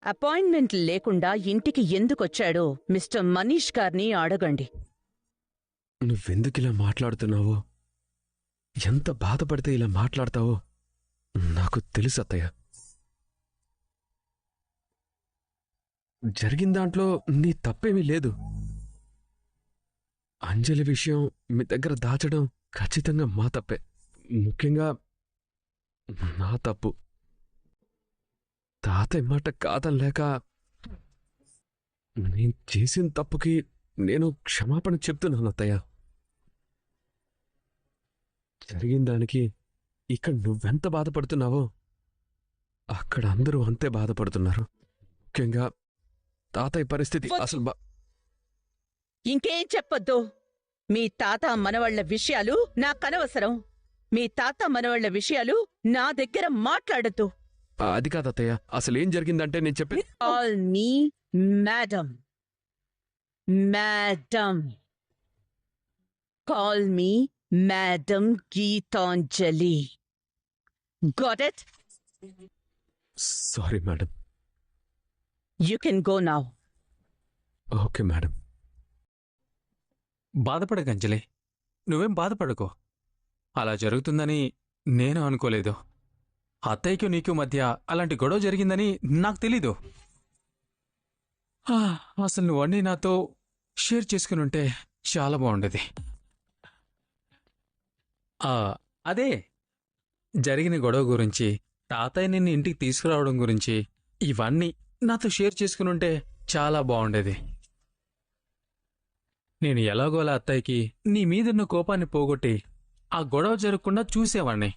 Appointment లేకుండా ఇంటికి ఎందుకొచ్చాడో mister Manish గారిని అడగండి. నువ్వెందుకిలా మాట్లాడుతున్నావో, ఎంత బాధపడితే ఇలా మాట్లాడతావో నాకు తెలుసు అత్తయ్య. జరిగిన దాంట్లో నీ తప్పేమీ లేదు. అంజలి విషయం మీ దగ్గర దాచడం ఖచ్చితంగా మా తప్పే, ముఖ్యంగా నా తప్పు. తాతయ్య మాట కాదనలేక నేను చేసిన తప్పుకి నేను క్షమాపణ చెప్తున్నాను అత్తయ్య. జరిగిన దానికి ఇక్కడ నువ్వెంత బాధపడుతున్నావో అక్కడ అందరూ అంతే బాధపడుతున్నారు. ముఖ్యంగా తాతయ్య పరిస్థితి అసలు ఇంకేం చెప్పొద్దు. మీ తాత మనవళ్ల విషయాలు నాకనవసరం. మీ తాత మనవళ్ల విషయాలు నా దగ్గర మాట్లాడద్దు. అది కాదత్తయ్య, అసలేం జరిగిందంటే నేను చెప్పి call me madam. Madam. Call me madam Geetanjali. Got it? Sorry madam. You can go now. Okay madam. బాధపడకు అంజలి, నువ్వేం బాధపడకో. అలా జరుగుతుందని నేను అనుకోలేదు. అత్తయ్యకు నీకు మధ్య అలాంటి గొడవ జరిగిందని నాకు తెలీదు. అసలు నువ్వన్నీ నాతో షేర్ చేసుకుని చాలా బాగుండేది. అదే జరిగిన గొడవ గురించి, తాతయ్య నిన్ను ఇంటికి తీసుకురావడం గురించి ఇవన్నీ నాతో షేర్ చేసుకుని చాలా బాగుండేది. నేను ఎలాగోలా అత్తయ్యకి నీ మీదున్న కోపాన్ని పోగొట్టి ఆ గొడవ జరగకుండా చూసేవాణ్ణి.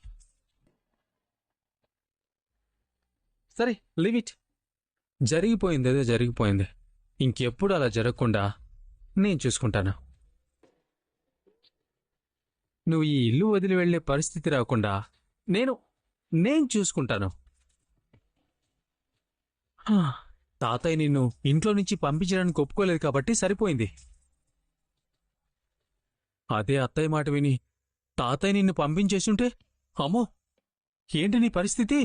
సరే, లీవ్ ఇట్. జరిగిపోయిందేదో జరిగిపోయింది. ఇంకెప్పుడు అలా జరగకుండా నేను చూసుకుంటాను. నువ్వు ఈ ఇల్లు వదిలి వెళ్లే పరిస్థితి రాకుండా నేను చూసుకుంటాను. తాతయ్య నిన్ను ఇంట్లో నుంచి పంపించడానికి ఒప్పుకోలేదు కాబట్టి సరిపోయింది. అదే అత్తయ్య మాట విని తాతయ్య నిన్ను పంపించేస్తుంటే, అమ్మో, ఏంటి నీ పరిస్థితి?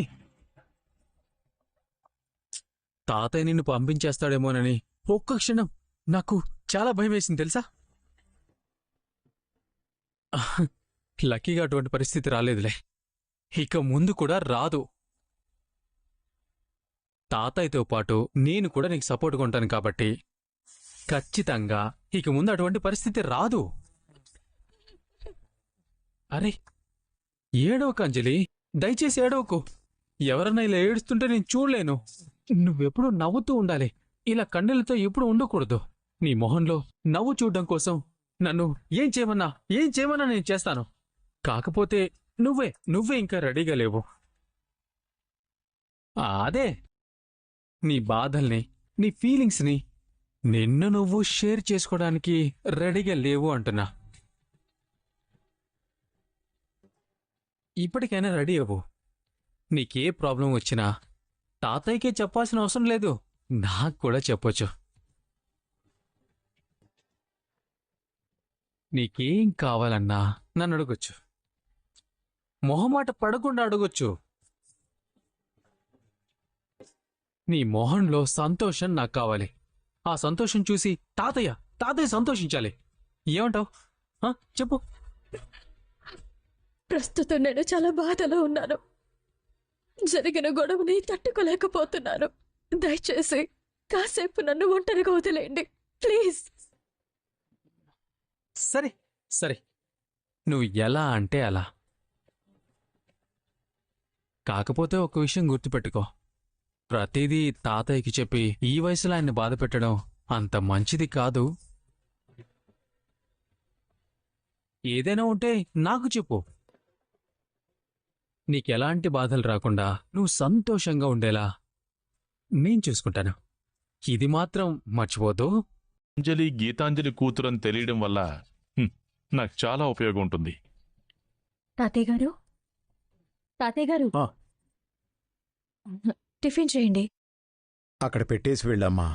తాతయ్య నిన్ను పంపించేస్తాడేమోనని ఒక్క క్షణం నాకు చాలా భయం వేసింది తెలుసా. లక్కీగా అటువంటి పరిస్థితి రాలేదులే, ఇక ముందు కూడా రాదు. తాతయ్యతో పాటు నేను కూడా నీకు సపోర్ట్గా ఉంటాను కాబట్టి ఖచ్చితంగా ఇక ముందు అటువంటి పరిస్థితి రాదు. అరే, ఏడవకు అంజలి, దయచేసి ఏడవకు. ఎవరన్నా ఇలా ఏడుస్తుంటే నేను చూడలేను. నువ్వెప్పుడు నవ్వుతూ ఉండాలి, ఇలా కన్నెలతో ఎప్పుడు ఉండకూడదు. నీ మొహంలో నవ్వు చూడడం కోసం నన్ను ఏం చేయమన్నా నేను చేస్తాను. కాకపోతే నువ్వే ఇంకా రెడీగా లేవు. అదే నీ బాధల్ని, నీ ఫీలింగ్స్ని నిన్ను నువ్వు షేర్ చేసుకోవడానికి రెడీగా లేవు అంటున్నా. ఇప్పటికైనా రెడీ అవ్వు. నీకే ప్రాబ్లం వచ్చినా తాతయ్యకే చెప్పాల్సిన అవసరం లేదు, నాకు కూడా చెప్పొచ్చు. నీకేం కావాలన్నా నన్ను అడగొచ్చు. మొహమాట పడకుండా అడగొచ్చు. నీ మొహంలో సంతోషం నాకు కావాలి. ఆ సంతోషం చూసి తాతయ్య సంతోషించాలి. ఏమంటావు? చెప్పు. ప్రస్తుతం నేను చాలా బాధలో ఉన్నాను. జరిగిన గొడవని తట్టుకోలేకపోతున్నాను. దయచేసి కాసేపు నన్ను ఒంటరిగా వదిలేయండి ప్లీజ్. సరే, నువ్వు ఎలా అంటే అలా. కాకపోతే ఒక విషయం గుర్తుపెట్టుకో, ప్రతిదీ తాతయ్యకి చెప్పి ఈ వయసులో ఆయన్ని బాధ పెట్టడం అంత మంచిది కాదు. ఏదైనా ఉంటే నాకు చెప్పు. నీకెలాంటి బాధలు రాకుండా నువ్వు సంతోషంగా ఉండేలా నేను చూసుకుంటాను. ఇది మాత్రం మర్చిపోదు. అంజలి గీతాంజలి కూతురని తెలియడం వల్ల నాకు చాలా ఉపయోగం ఉంటుంది. తాతయ్య గారు టిఫిన్ చేయండి. అక్కడ పెట్టేసి వెళ్ళమ్మా.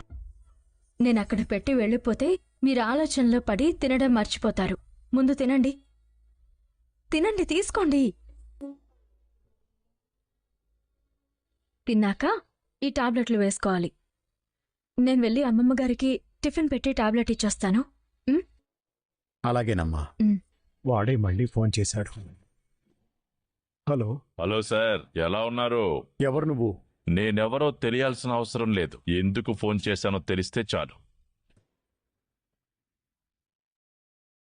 నేను అక్కడ పెట్టి వెళ్ళిపోతే మీరు ఆలోచనలో పడి తినడం మర్చిపోతారు. ముందు తినండి, తీసుకోండి. తిన్నాక ఈ టాబ్లెట్లు వేసుకోవాలి. నేను వెళ్ళి అమ్మమ్మ గారికి టిఫిన్ పెట్టి టాబ్లెట్ ఇచ్చొస్తాను. అలాగేనమ్మా. వాడే మళ్ళీ ఫోన్ చేశాడు. హలో, హలో సార్, ఎలా ఉన్నారు? ఎవరు నువ్వు? నేనెవరో తెలియాల్సిన అవసరం లేదు. ఎందుకు ఫోన్ చేశానో తెలిస్తే చాలు.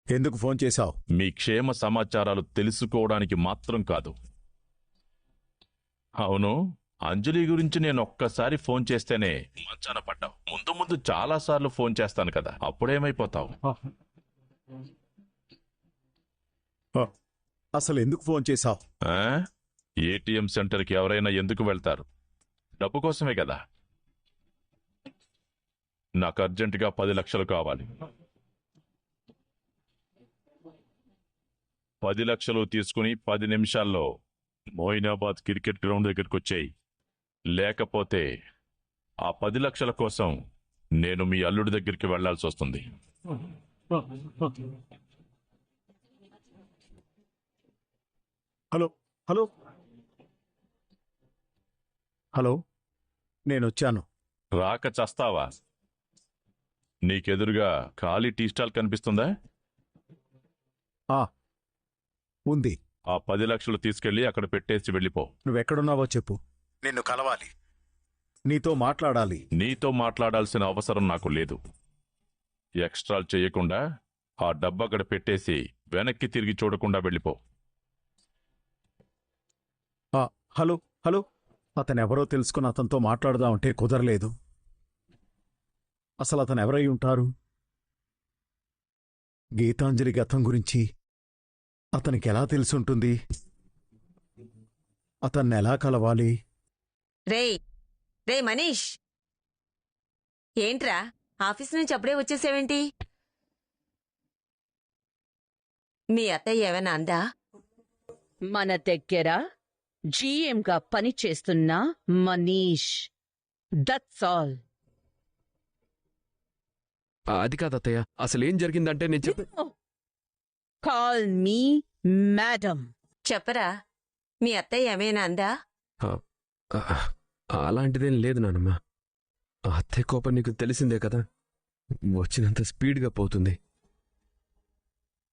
ఎందుకు ఫోన్ చేశావు? మీ క్షేమ సమాచారాలు తెలుసుకోవడానికి మాత్రం కాదు. అవును, అంజలి గురించి నేను ఒక్కసారి ఫోన్ చేస్తేనే మంచాన పడ్డావు. ముందు ముందు చాలాసార్లు ఫోన్ చేస్తాను కదా, అప్పుడేమైపోతావు? అసలు ఎందుకు ఫోన్ చేశావు? ఆ? ఏటీఎం సెంటర్కి ఎవరైనా ఎందుకు వెళ్తారు? డబ్బు కోసమే కదా. నాకు అర్జెంటుగా 10 లక్షలు కావాలి. 10 లక్షలు తీసుకుని 10 నిమిషాల్లో మోయినాబాద్ క్రికెట్ గ్రౌండ్ దగ్గరికి వచ్చేయి. లేకపోతే ఆ 10 లక్షల కోసం నేను మీ అల్లుడి దగ్గరికి వెళ్లాల్సి వస్తుంది. హలో హలో హలో, నేనొచ్చాను. రాక చస్తావా? నీకెదురుగా ఖాళీ టీ స్టాల్ కనిపిస్తుందా? ఉంది. ఆ 10 లక్షలు తీసుకెళ్లి అక్కడ పెట్టేసి వెళ్ళిపో. నువ్వెక్కడున్నావో చెప్పు. నిన్ను కలవాలి, నీతో మాట్లాడాలి. నీతో మాట్లాడాల్సిన అవసరం నాకు లేదు. ఎక్స్ట్రాలు చెయ్యకుండా ఆ డబ్బు అక్కడ పెట్టేసి వెనక్కి తిరిగి చూడకుండా వెళ్ళిపో. హలో హలో, అతనెవరో తెలుసుకుని అతనితో మాట్లాడదామంటే కుదరలేదు. అసలు అతను ఎవరై ఉంటారు? గీతాంజలి గతం గురించి అతనికి ఎలా తెలుసుంటుంది? అతన్ని ఎలా కలవాలి? రే మనీష్, ఏంట్రా ఆఫీస్ నుంచి అప్పుడే వచ్చేసావేంటి? మీ అత్తయ్య ఏమైనా అందా? మన దగ్గర జీఎంగా పనిచేస్తున్న మనీష్, దట్స్ ఆల్. అది కాదు అత్తయ్య, అసలేం జరిగిందంటే నేను కాల్ మీ మేడం. చెప్పరా, మీ అత్తయ్య ఏమైనా అందా? అలాంటిదేం లేదు నానమ్మ. అత్తయ్య కోపం నీకు తెలిసిందే కదా, వచ్చినంత స్పీడ్గా పోతుంది.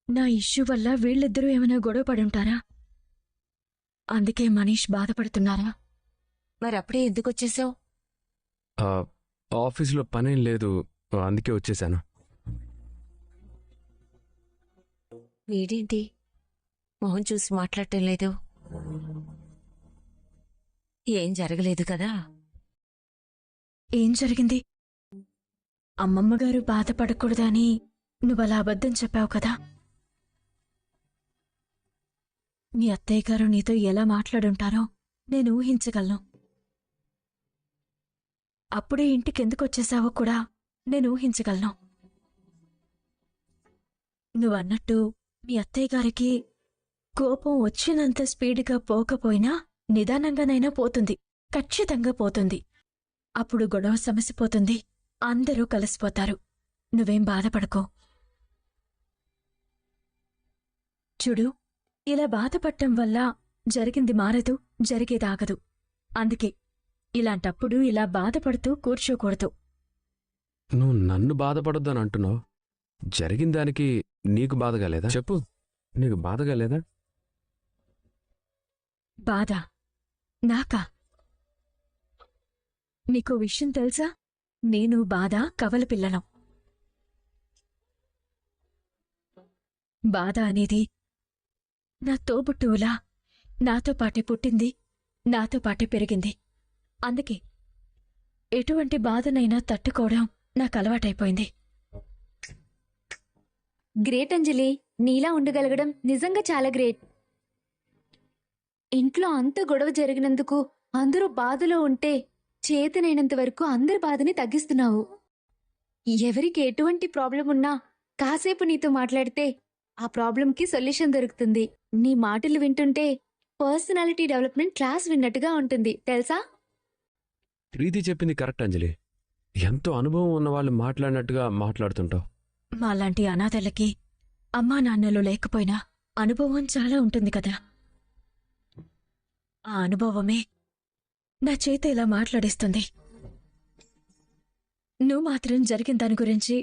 నా ఇష్యూ వల్ల వీళ్ళిద్దరూ ఏమైనా గొడవ పడుంటారా? అందుకే మనీష్ బాధపడుతున్నారా? మరి అప్పుడే ఎందుకు వచ్చేసావు? ఆఫీసులో పనేం లేదు, అందుకే వచ్చేసాను. వీడేంటి మొహం చూసి మాట్లాడటం లేదు? ఏం జరగలేదు కదా? ఏం జరిగింది? అమ్మమ్మగారు బాధపడకూడదని నువ్వలా అబద్ధం చెప్పావు కదా. నీ అత్తయ్య గారు నీతో ఎలా మాట్లాడుంటారో నేను ఊహించగలను. అప్పుడే ఇంటికెందుకొచ్చేసావో కూడా నేను ఊహించగలను. నువ్వన్నట్టు మీ అత్తయ్య గారికి కోపం వచ్చినంత స్పీడ్గా పోకపోయినా నిదానంగానైనా పోతుంది, ఖచ్చితంగా పోతుంది. అప్పుడు గొడవ సమసిపోతుంది, అందరూ కలిసిపోతారు. నువ్వేం బాధపడకో. చూడు, ఇలా బాధపడటం వల్ల జరిగింది మారదు, జరిగేదాగదు. అందుకే ఇలాంటప్పుడు ఇలా బాధపడుతూ కూర్చోకూడదు. నువ్వు నన్ను బాధపడొద్దని అంటున్నావు, జరిగిన దానికి నీకు బాధగా లేదా? చెప్పు, నీకు బాధగా లేదా? బాధ నాకా? నీకో విషయం తెలుసా? నేను బాధ కవల పిల్లను. బాధ అనేది నా తోబుట్టువులా నాతో పాటే పుట్టింది, నాతో పాటే పెరిగింది. అందుకే ఎటువంటి బాధనైనా తట్టుకోవడం నాకు అలవాటైపోయింది. గ్రేట్ అంజలి, నీలా ఉండగలగడం నిజంగా చాలా గ్రేట్. ఇంట్లో అంత గొడవ జరిగినందుకు అందరూ బాధలో ఉంటే చేతనైనంత వరకు అందరి బాధని తగ్గిస్తున్నావు. ఎవరికి ఎటువంటి ప్రాబ్లం ఉన్నా కాసేపు నీతో మాట్లాడితే ఆ ప్రాబ్లంకి సొల్యూషన్ దొరుకుతుంది. నీ మాటలు వింటుంటే పర్సనాలిటీ డెవలప్మెంట్ క్లాస్ విన్నట్టుగా ఉంటుంది తెలుసా? ప్రీతి చెప్పింది కరెక్ట్ అంజలి, ఎంతో అనుభవం ఉన్నవాళ్ళు మాట్లాడినట్టుగా మాట్లాడుతుంటావు. మాలాంటి అనాథలకి అమ్మా నాన్నలు లేకపోయినా అనుభవం చాలా ఉంటుంది కదా. ఆ అనుభవమే నా చేత ఇలా మాట్లాడిస్తుంది. నువ్వు మాత్రం జరిగిన దాని గురించి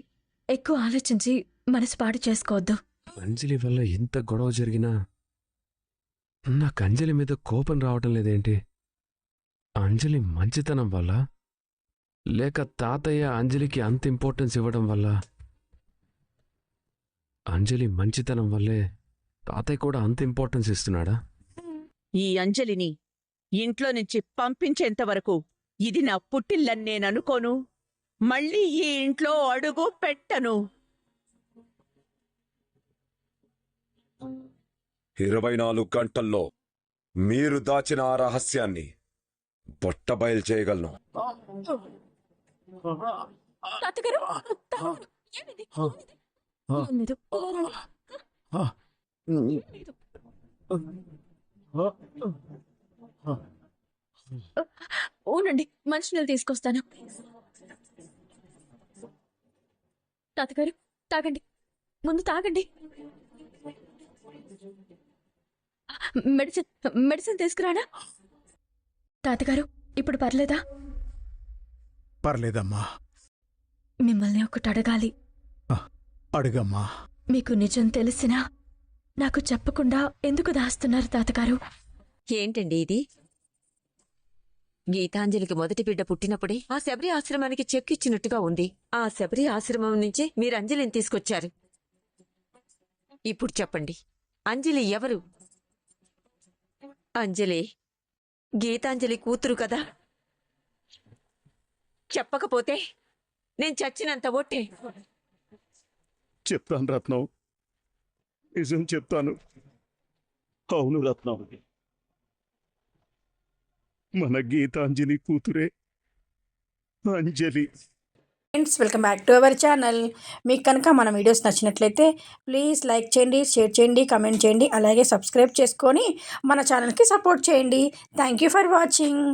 ఎక్కువ ఆలోచించి మనసు పాడు చేసుకోవద్దు. అంజలి వల్ల ఎంత గొడవ జరిగినా నాకు అంజలి మీద కోపం రావటం లేదేంటి? అంజలి మంచితనం వల్ల, లేక తాతయ్య అంజలికి అంత ఇంపార్టెన్స్ ఇవ్వడం వల్ల? అంజలి మంచితనం వల్లే తాతయ్య కూడా అంత ఇంపార్టెన్స్ ఇస్తున్నాడా? ఈ అంజలిని ఇంట్లో నుంచి పంపించేంత వరకు ఇది నా పుట్టిల్లని నేననుకోను. మళ్ళీ ఈ ఇంట్లో అడుగు పెట్టను. 24 గంటల్లో మీరు దాచిన ఆ రహస్యాన్ని బొట్టబయలు చేయగలను. తాతగారు, ఏమిది? ఏమిది? అవునండి, మంచినీళ్ళు తీసుకొస్తాను. తాతగారు, తాగండి, ముందు తాగండి. మెడిసిన్ మెడిసిన్ తీసుకురానా? తాతగారు, ఇప్పుడు పర్లేదా? పర్లేదమ్మా. మిమ్మల్ని ఒకటి అడగాలి. అడుగమ్మా. మీకు నిజం తెలిసినా నాకు చెప్పకుండా ఎందుకు దాస్తున్నారు తాతగారు? ఏంటండి ఇది? గీతాంజలికి మొదటి బిడ్డ పుట్టినప్పుడే ఆ శబరి ఆశ్రమానికి చెక్ ఇచ్చినట్టుగా ఉంది. ఆ శబరి ఆశ్రమం నుంచి మీరు అంజలిని తీసుకొచ్చారు. ఇప్పుడు చెప్పండి, అంజలి ఎవరు? అంజలి గీతాంజలి కూతురు కదా. చెప్పకపోతే నేను చచ్చినంత ఒట్టే. చెప్తాను రత్నం, నిజం చెప్తాను. అవును రత్నం, మన గీతాంజలి కూతురే Anjali. Friends, welcome back to our channel. మీకు కనుక మన వీడియోస్ నచ్చినట్లయితే ప్లీజ్ లైక్ చేయండి, షేర్ చేయండి, కమెంట్ చేయండి, అలాగే సబ్స్క్రైబ్ చేసుకొని మన ఛానల్కి సపోర్ట్ చేయండి. Thank you for watching.